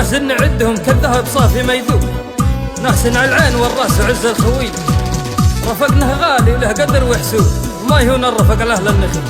ناس نعدهم كالذهب صافي ما يذوب، ناس على العين والراس عز الخوي، رفقنه غالي وله قدر وحسوب، وما يهون الرفق الأهل النخيل.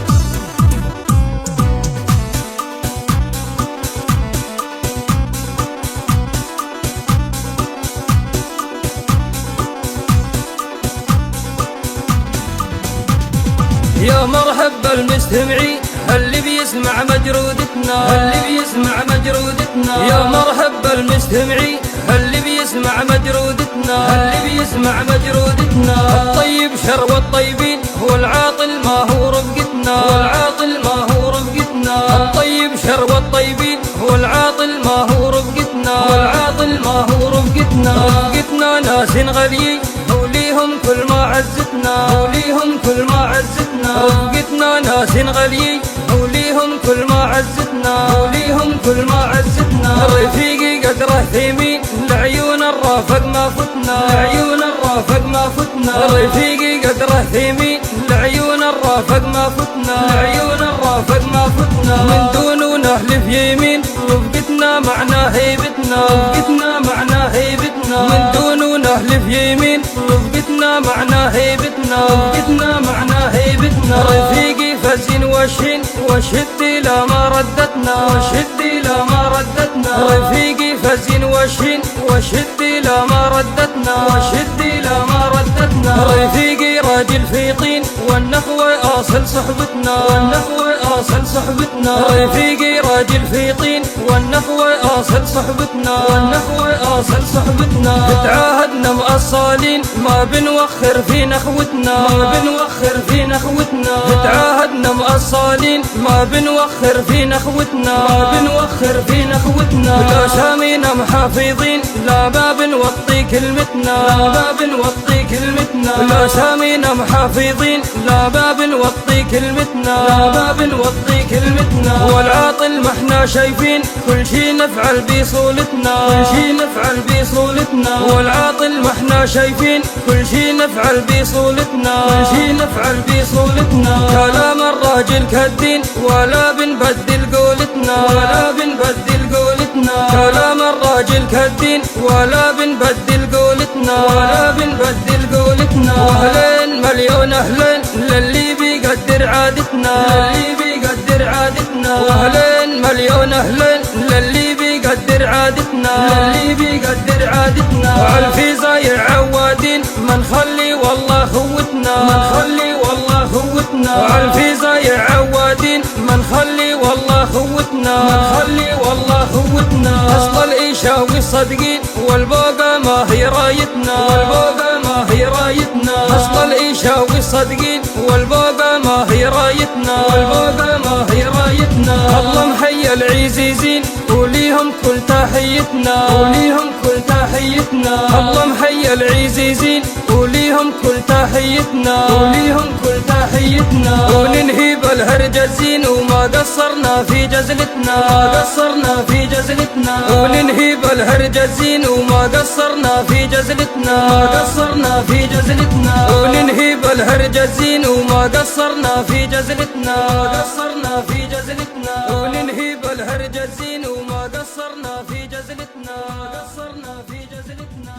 يا مرحبا المستمعين اللي بيسمع مجرودتنا، اللي بيسمع مجرودتنا. يا مرحبا المستمعين اللي بيسمع مجرودتنا، اللي بيسمع مجرودتنا. الطيب شر والطيبين هو العاطل ما هو رفقتنا، والعاطل ما هو رفقتنا. الطيب شر والطيبين هو العاطل ما هو رفقتنا، والعاطل ما هو رفقتنا. رفقتنا ناس غاليين وليهم كل ما عزتنا، وليهم كل ما عزتنا. رفقتنا ناس غاليين وليهم كل ما عزتنا، وليهم كل ما عزتنا. رفيقي قدره ثمين لعيون الرافق ما فتنا، لعيون الرافق ما فتنا. رفيقي قدره ثمين لعيون الرافق ما فتنا، لعيون الرافق ما فتنا. من دون نحلف يمين رفقتنا معنا هيبتنا، رفقتنا معنا هيبتنا. من دون نحلف يمين رفقتنا معنا هيبتنا، رفقتنا معنا هيبتنا. رفيقي فزين وشين وشد لا ما ردتنا، وشد لا ما ردتنا. رفيقي فزين وشين وشد لا ما ردتنا، وشد لا ما ردتنا. رفيقي راجل في طين والنخوة أصل صحبتنا، والنخوة أصل صحبتنا. رفيقي راجل في طين والنخوة أصل صحبتنا، والنخوة أصل صحبتنا. تعاهدنا مؤصلين ما بنوخر في نخوتنا، ما بنوخر في نخوتنا. تعاهدنا مؤصلين ما بنوخر في نخوتنا، ما بنوخر في نخوتنا. لا شامينا محافظين لا ما بنوطي كلمتنا، لا ما بنوطي كلمتنا. لا شامينا محافظين لا ما بنوطي كلمتنا، لا ما بنوطي كلمتنا. والعاطل ما احنا شايفين كل شي نفعل بصولتنا، كل شي نفعل بصولتنا. والعاطل ما احنا شايفين كل شي نفعل بصولتنا، كل شي نفعل بصولتنا. كلام الراجل كالدين ولا بنبدل قولتنا، ولا بنبدل قولتنا. كلام الراجل كالدين ولا بنبدل قولتنا، ولا بنبدل قولتنا. واهلين مليون اهلين للي بيقدر عادتنا، للي بيقدر عادتنا. واهلين مليون اهلين للي بيقدر عادتنا، للي بيقدر عادتنا. وعالفي زايع عوادين ما نخلي والله خوتنا، ما نخلي والله خوتنا. وعالفي زايع عوادين ما نخلي والله خوتنا، ما نخلي والله خوتنا. اصل الإيشاوي الصدقين والبوقة ما هي رايتنا، والبوقة ما هي رايتنا. اصل الإيشاوي الصدقين والبوقة ما هي رايتنا، والبوقة ما هي رايتنا. الله محيا العزيزين وليهم كل تحيتنا، وليهم كل تحيتنا. الله محيا العزيزين وليهم كل تحيتنا، وليهم كل تحيتنا. وننهي بالهرجزين وما قصرنا في جزلتنا، ما قصرنا في جزلتنا. وننهي بالهرجزين وما قصرنا في جزلتنا، ما قصرنا في جزلتنا. وننهي بالهرجزين وما قصرنا في جزلتنا، ما قصرنا في جزلتنا. وننهي بالهرجزين وما قصرنا في جزلتنا، ما قصرنا في جزلتنا.